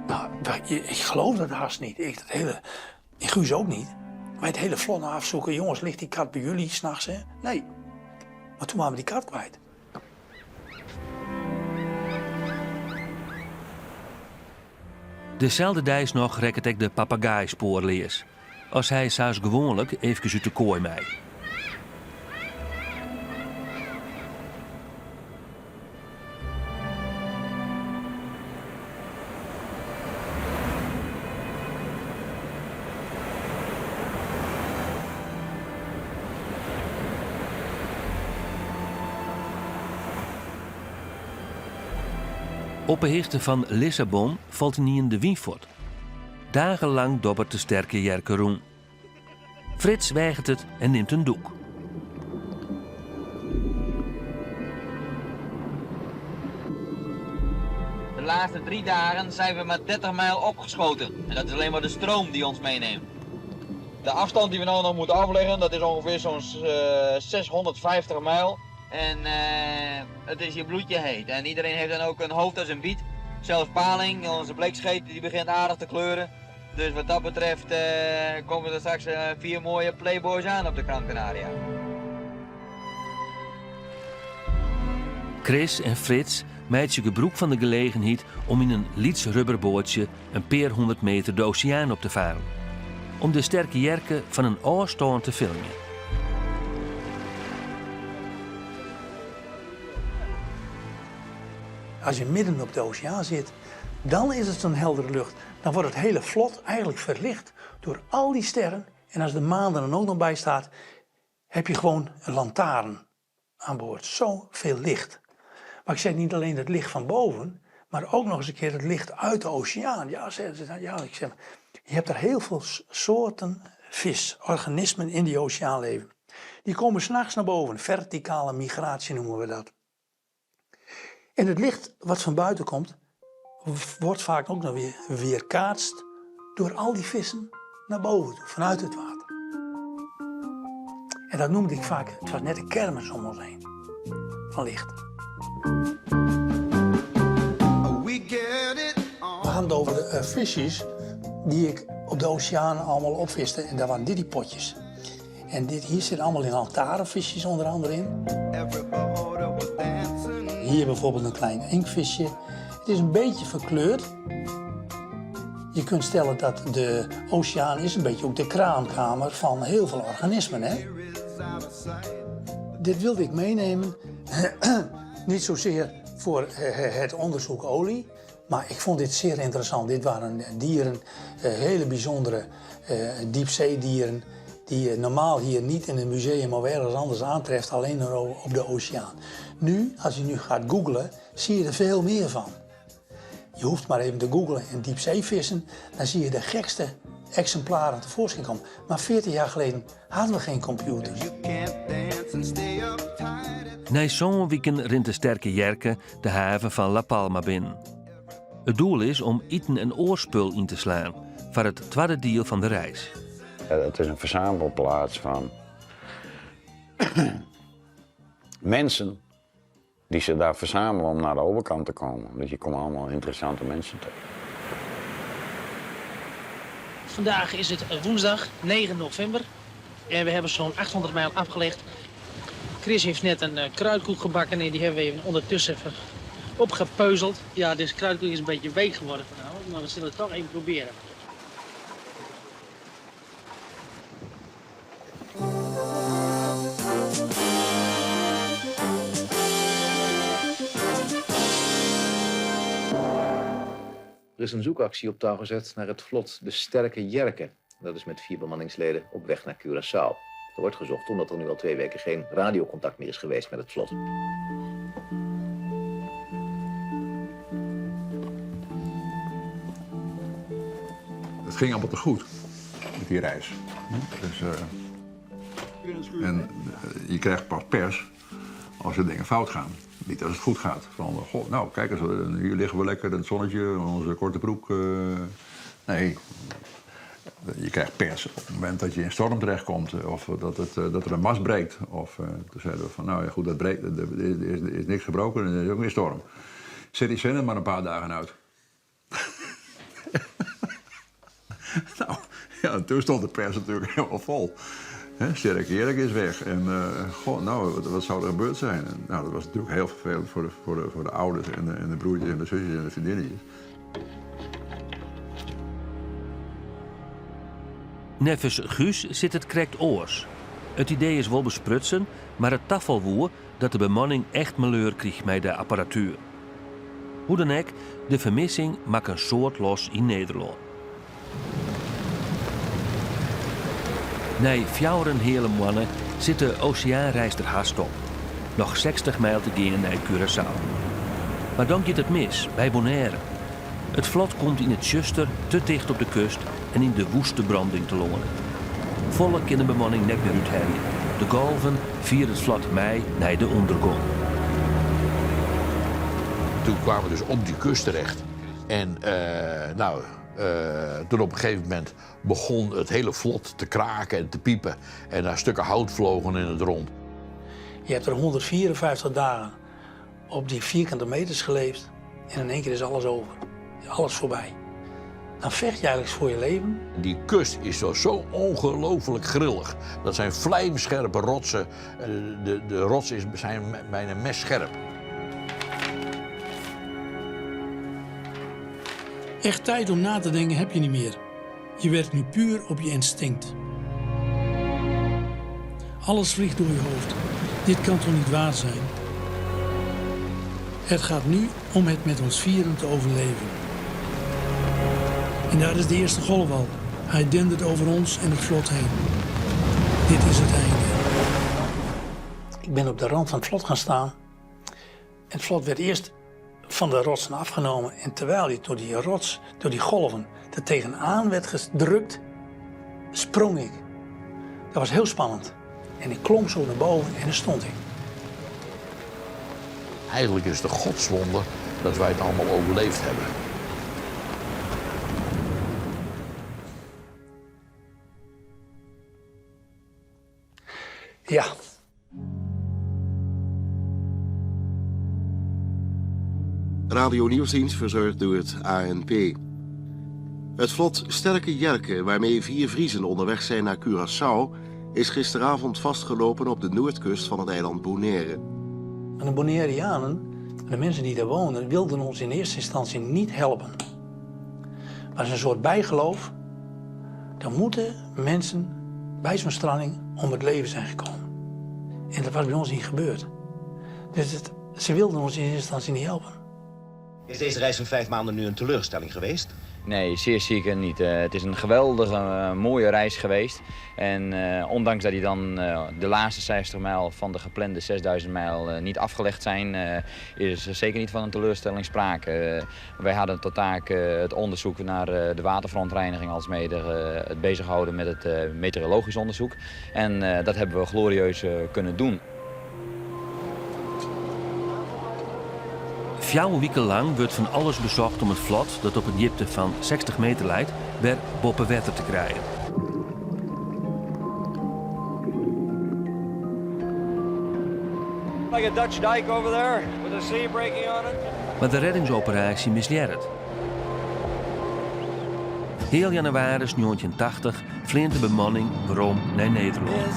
Nou, ik geloof dat haast niet. Ik Guus ook niet. Wij het hele vlot afzoeken. Jongens, ligt die kat bij jullie s'nachts, hè? Nee. Maar toen waren we die kat kwijt. Dezelfde dijs nog rekt ik de papegaaispoor lees. Als hij zoals gewoonlijk even uit de kooi mij. Op de hoogte van Lissabon valt hij niet in de Wienfort. Dagenlang dobbert de sterke Jerke roen. Frits weigert het en neemt een doek. De laatste 3 dagen zijn we met 30 mijl opgeschoten. En dat is alleen maar de stroom die ons meeneemt. De afstand die we nou nog moeten afleggen, dat is ongeveer zo'n 650 mijl. En het is je bloedje heet. En iedereen heeft dan ook een hoofd als een biet. Zelfs Paling, onze bleekscheet, die begint aardig te kleuren. Dus wat dat betreft komen er straks 4 mooie playboys aan op de Gran Canaria. Chris en Frits meiden gebruik van de gelegenheid om in een Lieds rubberbootje een paar 100 meter de oceaan op te varen. Om de sterke Jerke van een afstand te filmen. Als je midden op de oceaan zit, dan is het zo'n heldere lucht. Dan wordt het hele vlot eigenlijk verlicht door al die sterren. En als de maan er dan ook nog bij staat, heb je gewoon een lantaarn aan boord. Zoveel licht. Maar ik zeg niet alleen het licht van boven, maar ook nog eens een keer het licht uit de oceaan. Ja, ik zeg, je hebt er heel veel soorten vis, organismen in die oceaan leven. Die komen 's nachts naar boven. Verticale migratie noemen we dat. En het licht wat van buiten komt, wordt vaak ook nog weer weerkaatst door al die vissen naar boven toe, vanuit het water. En dat noemde ik vaak, het was net een kermis om ons heen, van licht. We gaan het over de visjes die ik op de oceaan allemaal opviste. En daar waren die potjes. En hier zitten allemaal in lantaarnvisjes onder andere in. Hier bijvoorbeeld een klein inkvisje. Het is een beetje verkleurd. Je kunt stellen dat de oceaan is een beetje ook de kraamkamer van heel veel organismen. Hè? Dit wilde ik meenemen, niet zozeer voor het onderzoek olie, maar ik vond dit zeer interessant. Dit waren dieren, hele bijzondere diepzeedieren, die je normaal hier niet in een museum of ergens anders aantreft, alleen op de oceaan. Nu, als je nu gaat googlen, zie je er veel meer van. Je hoeft maar even te googlen in diepzeevissen, dan zie je de gekste exemplaren tevoorschijn komen. Maar 40 jaar geleden hadden we geen computers. Na zo'n weekend rint de Sterke Jerke de haven van La Palma binnen. Het doel is om eten en oorspul in te slaan voor het tweede deel van de reis. Het is een verzamelplaats van mensen die ze daar verzamelen om naar de overkant te komen. Dus je komt allemaal interessante mensen tegen. Vandaag is het woensdag 9 november en we hebben zo'n 800 mijl afgelegd. Chris heeft net een kruidkoek gebakken en die hebben we even ondertussen even opgepeuzeld. Ja, deze kruidkoek is een beetje week geworden vanavond, maar we zullen het toch even proberen. Er is een zoekactie op touw gezet naar het vlot de Sterke Jerke. Dat is met 4 bemanningsleden op weg naar Curaçao. Er wordt gezocht omdat er nu al 2 weken geen radiocontact meer is geweest met het vlot. Het ging allemaal te goed met die reis. Dus, je krijgt pas pers als er dingen fout gaan. Niet als het goed gaat. Van, goh, nou, kijk eens, hier liggen we lekker in het zonnetje, onze korte broek. Nee, je krijgt pers op het moment dat je in storm terechtkomt. Of dat er een mast breekt. Of toen zeiden we van, nou ja, goed, dat breekt, er is niks gebroken en er is ook weer storm. Zet die zender maar een paar dagen uit. Nou, ja, toen stond de pers natuurlijk helemaal vol. Sterke Jerke is weg. En goh, nou, wat zou er gebeurd zijn? En, nou, dat was natuurlijk heel vervelend voor de ouders en de broertjes en de zusjes en de vriendinnetjes. Neffens Guus zit het krekt oors. Het idee is wel besprutsen, maar het tafelwoer dat de bemanning echt malheur kreeg met de apparatuur. Hoe dan ook, de vermissing maakt een soort los in Nederland. Na 4 hele mannen zit de oceaanreis er haast op. Nog 60 mijl te gaan naar Curaçao. Maar dan gaat het mis, bij Bonaire. Het vlot komt in het Schuster te dicht op de kust en in de woeste branding te lonen. Volle kan de bemanning net meer uitherjen. De golven vieren het vlot mei naar de ondergang. Toen kwamen we dus op die kust terecht. En toen op een gegeven moment begon het hele vlot te kraken en te piepen. En daar stukken hout vlogen in het rond. Je hebt er 154 dagen op die vierkante meters geleefd en in één keer is alles over. Alles voorbij. Dan vecht je eigenlijk voor je leven. Die kust is zo ongelooflijk grillig. Dat zijn vlijmscherpe rotsen. De rotsen zijn bijna messcherp. Echt tijd om na te denken heb je niet meer. Je werkt nu puur op je instinct. Alles vliegt door je hoofd. Dit kan toch niet waar zijn? Het gaat nu om het met ons vieren te overleven. En daar is de eerste golf al. Hij dendert over ons en het vlot heen. Dit is het einde. Ik ben op de rand van het vlot gaan staan. Het vlot werd eerst van de rotsen afgenomen. En terwijl hij door die golven, er tegenaan werd gedrukt, sprong ik. Dat was heel spannend. En ik klom zo naar boven en daar stond ik. Eigenlijk is het een godswonder dat wij het allemaal overleefd hebben. Ja. Radio Nieuwsdienst verzorgd door het ANP. Het vlot Sterke Jerke, waarmee 4 Friezen onderweg zijn naar Curaçao, is gisteravond vastgelopen op de noordkust van het eiland Bonaire. De Bonaireanen, de mensen die daar wonen, wilden ons in eerste instantie niet helpen. Maar het is een soort bijgeloof. Dan moeten mensen bij zo'n stranding om het leven zijn gekomen. En dat was bij ons niet gebeurd. Dus ze wilden ons in eerste instantie niet helpen. Is deze reis van 5 maanden nu een teleurstelling geweest? Nee, zeer zeker niet. Het is een geweldige, mooie reis geweest. En ondanks dat die dan de laatste 50 mijl van de geplande 6000 mijl niet afgelegd zijn, is er zeker niet van een teleurstelling sprake. Wij hadden tot taak het onderzoek naar de waterverontreiniging alsmede het bezighouden met het meteorologisch onderzoek. En dat hebben we glorieus kunnen doen. 4 weken lang wordt van alles bezocht om het vlot, dat op een diepte van 60 meter leidt, weer boven water te krijgen. Like a Dutch dike over there with a sea breaking on it. Maar reddingsoperatie misleert. Heel januari 1980 vliegt de bemanning waarom naar Nederland.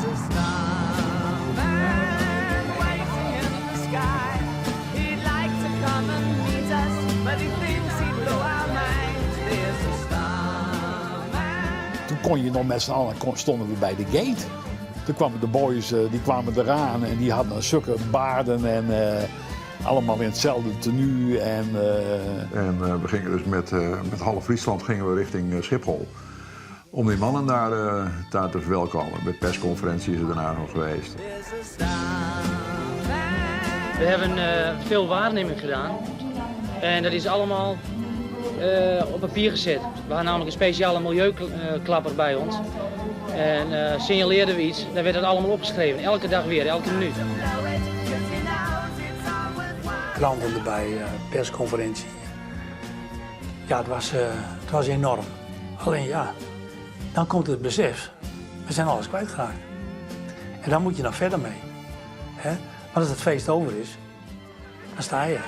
Toen kon je nog met z'n allen, stonden we bij de gate. Toen kwamen de boys die kwamen eraan en die hadden zulke baarden en allemaal in hetzelfde tenue. En we gingen dus met half Friesland gingen we richting Schiphol. Om die mannen daar te verwelkomen. Met persconferentie is er daarna nog geweest. We hebben veel waarneming gedaan. En dat is allemaal op papier gezet. We hadden namelijk een speciale milieuklapper bij ons. En signaleerden we iets, dan werd het allemaal opgeschreven. Elke dag weer, elke minuut. Kranten erbij, persconferentie. Ja, het was enorm. Alleen ja, dan komt het besef. We zijn alles kwijtgeraakt. En daar moet je nog verder mee. Hè? Maar als het feest over is, dan sta je.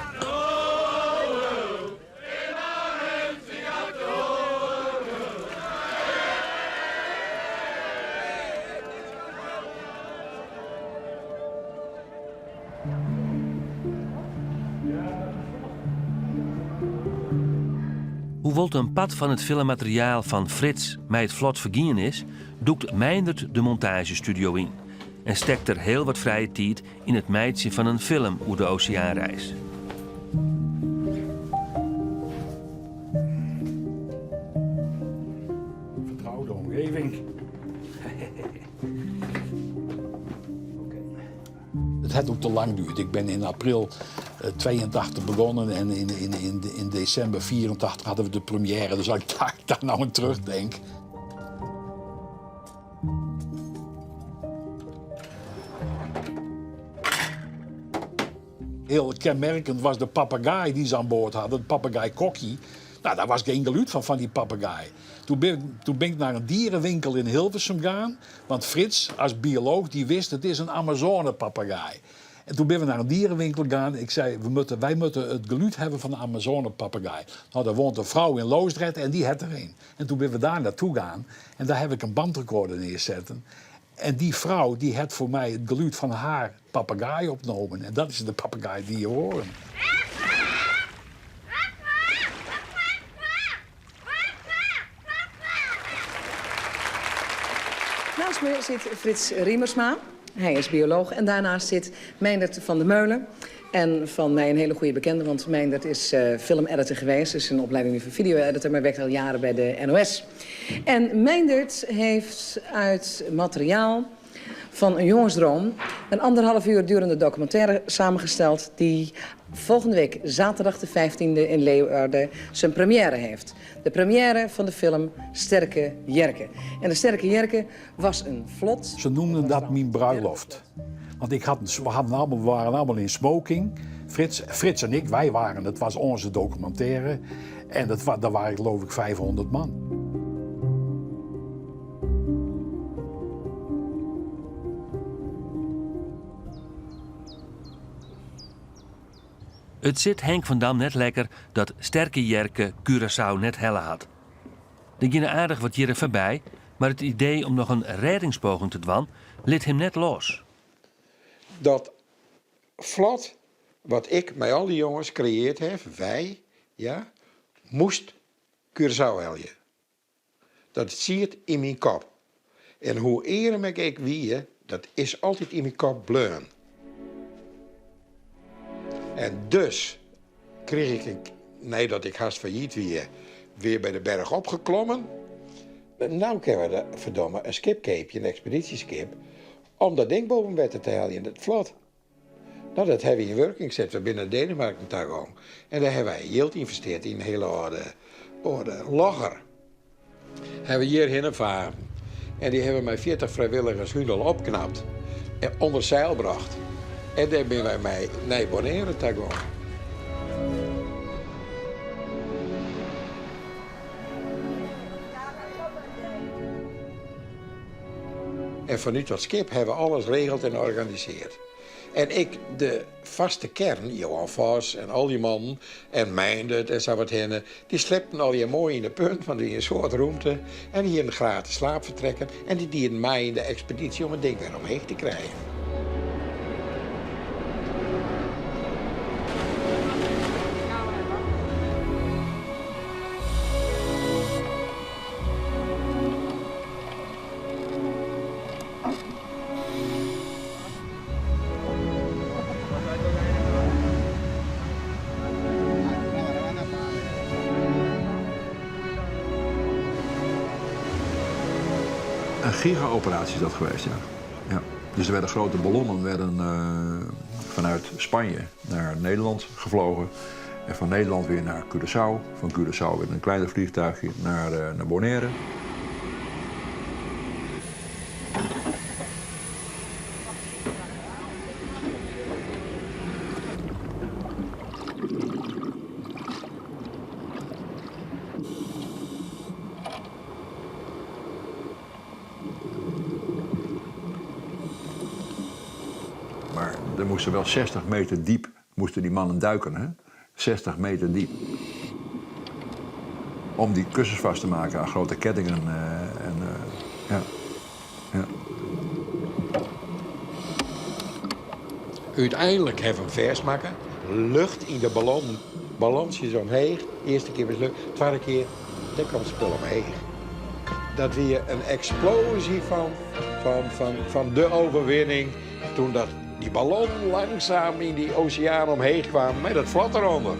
Hoewel een pad van het filmmateriaal van Frits mij het vlot vergien is, doekt Meindert de montagestudio in en stekt er heel wat vrije tijd in het meidje van een film over de oceaanreis. Vertrouwde omgeving. Het heeft ook te lang duurt. Ik ben in april 82 begonnen en in december 84 hadden we de première. Dus als ik daar nou aan terugdenk. Heel kenmerkend was de papegaai die ze aan boord hadden, de papegaai Kokkie. Nou, daar was geen geluid van die papegaai. Toen ben ik naar een dierenwinkel in Hilversum gegaan. Want Frits, als bioloog, die wist het is een Amazone-papegaai. En toen ben we naar een dierenwinkel gegaan. Ik zei, wij moeten het geluid hebben van de Amazone-papegaai. Nou, daar woont een vrouw in Loosdrecht en die had er een. En toen ben we daar naartoe gegaan. En daar heb ik een bandrecorder neerzetten. En die vrouw die had voor mij het geluid van haar papegaai opgenomen. En dat is de papegaai die je hoort. Naast me zit Frits Riemersma. Hij is bioloog. En daarnaast zit Meindert van der Meulen. En van mij een hele goede bekende, want Meindert is filmeditor geweest. Is een opleiding nu voor video-editor, maar werkt al jaren bij de NOS. En Meindert heeft uit materiaal van een jongensdroom een 1,5 uur durende documentaire samengesteld die volgende week zaterdag de 15e in Leeuwarden zijn première heeft. De première van de film Sterke Jerke. En de Sterke Jerke was een vlot. Ze noemden dat mijn bruiloft. Want we waren allemaal in smoking. Frits en ik, wij waren, het was onze documentaire. En daar waren geloof ik 500 man. Het zit Henk van Dam net lekker dat Sterke Jerke Curaçao net helle had. Er ging aardig wat jaren voorbij, maar het idee om nog een reddingspoging te doen, liet hem net los. Dat vlot, wat ik met al die jongens gecreëerd heb, wij, ja, moest Curaçao heljen. Dat zit in mijn kop. En hoe eerder ik wie, dat is altijd in mijn kop bleun. En dus kreeg ik, nadat ik haast failliet weer bij de berg opgeklommen. Nou kunnen we verdomme een skipcapeje, een expeditieskip, om dat ding boven water te halen in het vlot. Nou, dat hebben we in werking gezet. We binnen Denemarken tegenkomen. En daar hebben wij geld investeerd in een hele oude logger. Hebben we hierheen varen. En die hebben mij 40 vrijwilligers hundel opknapt en onder zeil gebracht. En daar ben wij naar Bonaire tegenkomen. En vanuit dat schip hebben we alles regeld en georganiseerd. En ik, de vaste kern, Johan Vos en al die mannen, en Meindert en zo wat heen, die slepten al je mooi in de punt, want die in een soort ruimte. En die een gratis slaapvertrekken. En die dienen mij in de expeditie om het ding weer omheen te krijgen. Een giga-operatie is dat geweest, ja. Ja. Dus er werden grote ballonnen vanuit Spanje naar Nederland gevlogen. En van Nederland weer naar Curaçao. Van Curaçao weer een kleiner vliegtuigje naar Bonaire. Maar er moesten wel 60 meter diep moesten die mannen duiken, hè? 60 meter diep. Om die kussens vast te maken aan grote kettingen. Ja. Uiteindelijk hebben we hem versmaken. Lucht in de ballon. Balansjes omheen. De eerste keer was lucht. De tweede keer, dan kwam het spul omheen. Dat weer een explosie van de overwinning. Toen die ballon langzaam in die oceaan omheen kwam met het vlot eronder.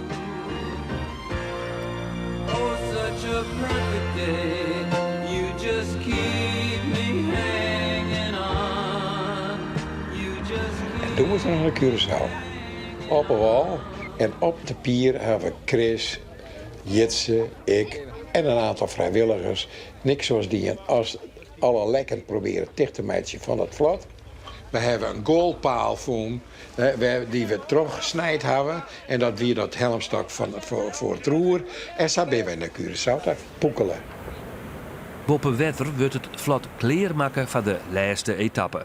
Oh, such a perfect day. You just keep me hanging on. You just En toen moesten we naar Curaçao. Op een wal. En op de pier hebben Chris, Jitse, ik en een aantal vrijwilligers. Niks zoals die als alle lekken proberen dicht te meiden van het vlot. We hebben een goalpaal die we teruggesnijd hebben. En dat weer dat helmstok voor het roer. En zo ben we naar Curaçao te poekelen. Boppen wetter wordt het vlot kleermaken van de laatste etappe.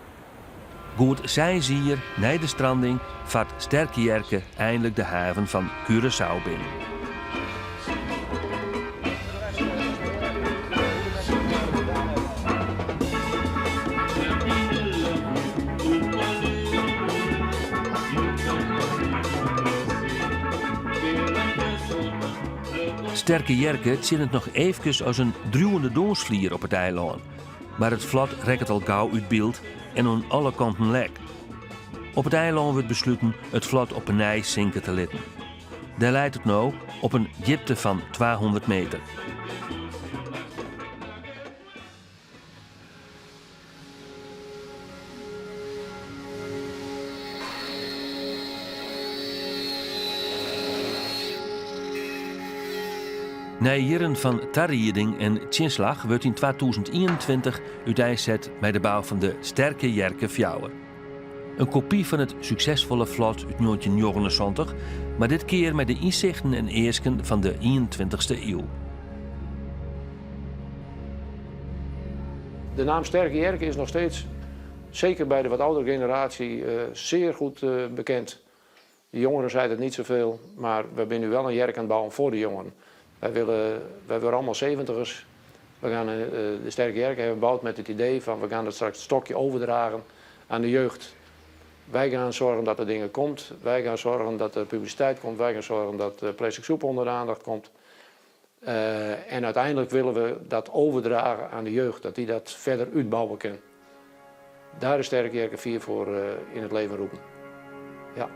Goed 6 uur na de stranding vat Sterkeyerke eindelijk de haven van Curaçao binnen. Sterkeyerke zit het nog even als een druwende doosvlier op het eiland. Maar het vlot rekt al gauw uit beeld en aan alle kanten lek. Op het eiland wordt besloten het vlot op een ijs zinken te laten. Daar leidt het nou op een diepte van 200 meter. Na jaren van tarrieding en tjinslag wordt in 2021 uiteenzet bij de bouw van de Sterkeyerke Fjouwer. Een kopie van het succesvolle vlot uit 1979, maar dit keer met de inzichten en eersken van de 21ste eeuw. De naam Sterkeyerke is nog steeds, zeker bij de wat oudere generatie, zeer goed bekend. De jongeren zeiden het niet zoveel, maar we zijn nu wel een jerk aan het bouwen voor de jongeren. Wij willen allemaal 70ers. We gaan de Sterkeyerke hebben gebouwd met het idee van we gaan dat straks het stokje overdragen aan de jeugd. Wij gaan zorgen dat er dingen komt. Wij gaan zorgen dat er publiciteit komt. Wij gaan zorgen dat plastic soep onder de aandacht komt. En uiteindelijk willen we dat overdragen aan de jeugd. Dat die dat verder uitbouwen kan. Daar is Sterkeyerke 4 voor in het leven roepen. Ja.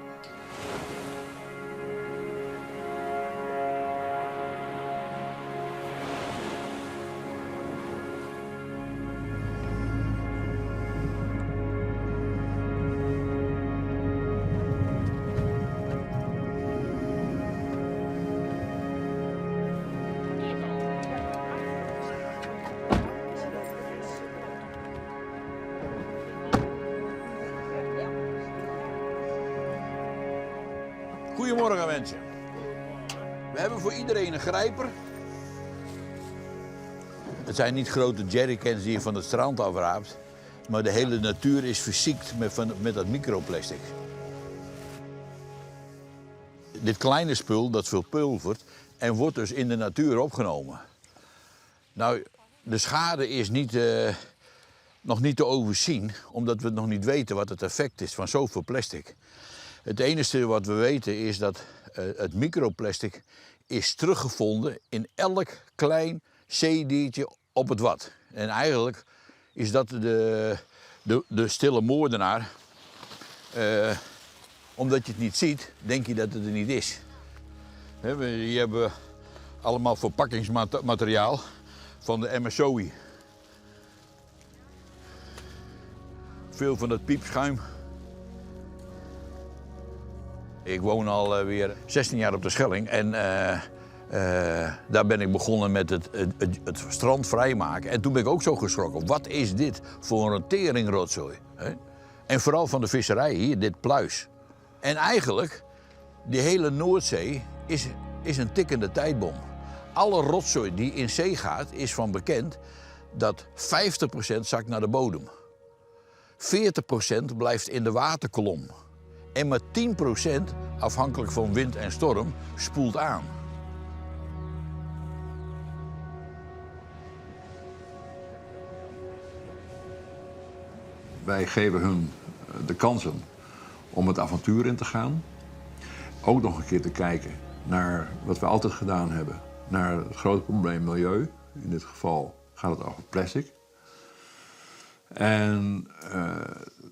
Goedemorgen mensen. We hebben voor iedereen een grijper. Het zijn niet grote jerrycans die je van het strand afraapt. Maar de hele natuur is verziekt met dat microplastic. Dit kleine spul, dat verpulvert en wordt dus in de natuur opgenomen. Nou, de schade is nog niet te overzien, omdat we nog niet weten wat het effect is van zoveel plastic. Het enige wat we weten is dat het microplastic is teruggevonden in elk klein zeediertje op het Wad. En eigenlijk is dat de stille moordenaar. Omdat je het niet ziet, denk je dat het er niet is. Hier hebben we allemaal verpakkingsmateriaal van de MSOI. Veel van dat piepschuim. Ik woon alweer 16 jaar op de Schelling en daar ben ik begonnen met het strand vrijmaken. En toen ben ik ook zo geschrokken. Wat is dit voor een teringrotzooi? En vooral van de visserij hier, dit pluis. En eigenlijk, die hele Noordzee is een tikkende tijdbom. Alle rotzooi die in zee gaat, is van bekend dat 50% zakt naar de bodem. 40% blijft in de waterkolom. En maar 10%, afhankelijk van wind en storm, spoelt aan. Wij geven hun de kansen om het avontuur in te gaan. Ook nog een keer te kijken naar wat we altijd gedaan hebben. Naar het grote probleem milieu. In dit geval gaat het over plastic. En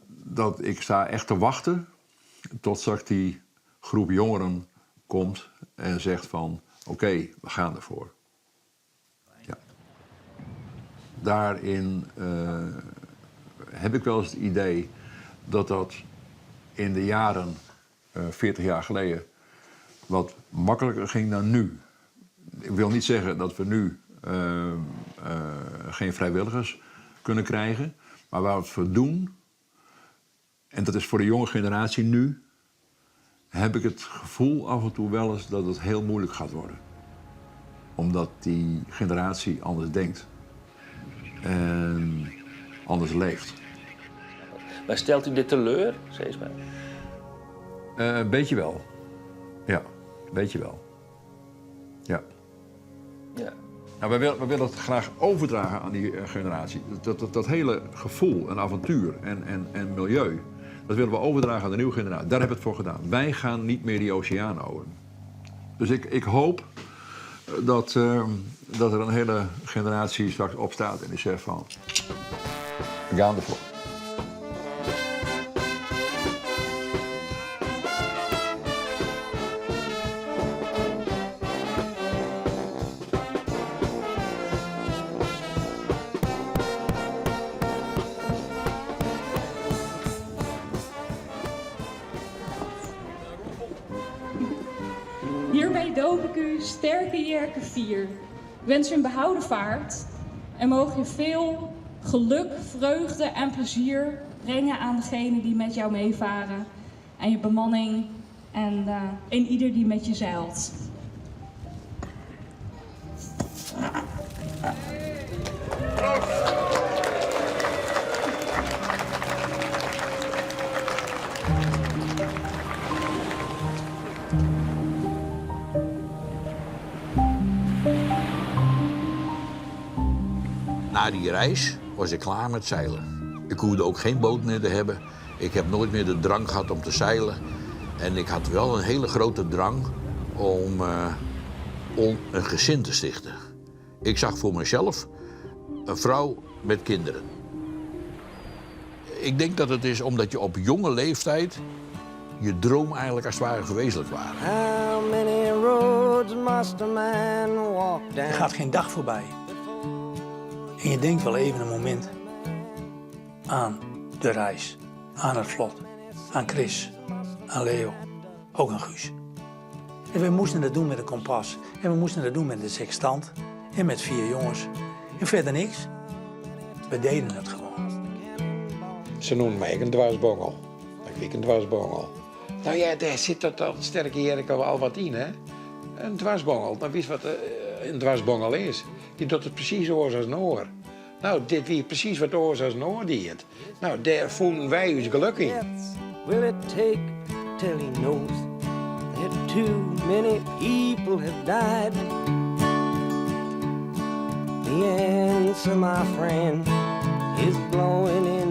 dat ik sta echt te wachten tot straks die groep jongeren komt en zegt van oké, we gaan ervoor. Ja. Daarin heb ik wel eens het idee dat in de jaren 40 jaar geleden wat makkelijker ging dan nu. Ik wil niet zeggen dat we nu geen vrijwilligers kunnen krijgen, maar waar we het voor doen, en dat is voor de jonge generatie nu, heb ik het gevoel af en toe wel eens dat het heel moeilijk gaat worden. Omdat die generatie anders denkt en anders leeft. Maar stelt u dit teleur, steeds mij? Een beetje wel. Ja, een beetje wel. Ja. Ja. Nou, we willen het graag overdragen aan die generatie. Dat hele gevoel en avontuur en milieu, dat willen we overdragen aan de nieuwe generatie. Daar hebben we het voor gedaan. Wij gaan niet meer die oceaan over. Dus ik hoop dat er een hele generatie straks opstaat en die zegt van, we gaan ervoor. Hiermee doop ik u Sterke Jerke 4. Ik wens u een behouden vaart en mogen je veel geluk, vreugde en plezier brengen aan degenen die met jou meevaren. En je bemanning en ieder die met je zeilt. Na die reis was ik klaar met zeilen. Ik hoefde ook geen boot meer te hebben. Ik heb nooit meer de drang gehad om te zeilen. En ik had wel een hele grote drang om een gezin te stichten. Ik zag voor mezelf een vrouw met kinderen. Ik denk dat het is omdat je op jonge leeftijd je droom eigenlijk als het ware verwezenlijkt waren. Er gaat geen dag voorbij. En je denkt wel even een moment aan de reis, aan het vlot, aan Chris, aan Leo, ook aan Guus. En we moesten dat doen met een kompas. En we moesten dat doen met een sextant en met 4 jongens. En verder niks. We deden het gewoon. Ze noemen mij een dwarsbongel. Ik weet een dwarsbongel. Nou ja, daar zit dat Sterke Jerke al wat in, hè? Een dwarsbongel. Dan wist wat een dwarsbongel is. Je doet het precies zoals een oor. Nou, dit weer precies wat oors als Noordiert. Nou, daar voelen wij ons geluk in. Will it take till he knows that too many people have died? The answer, my friend, is blowing in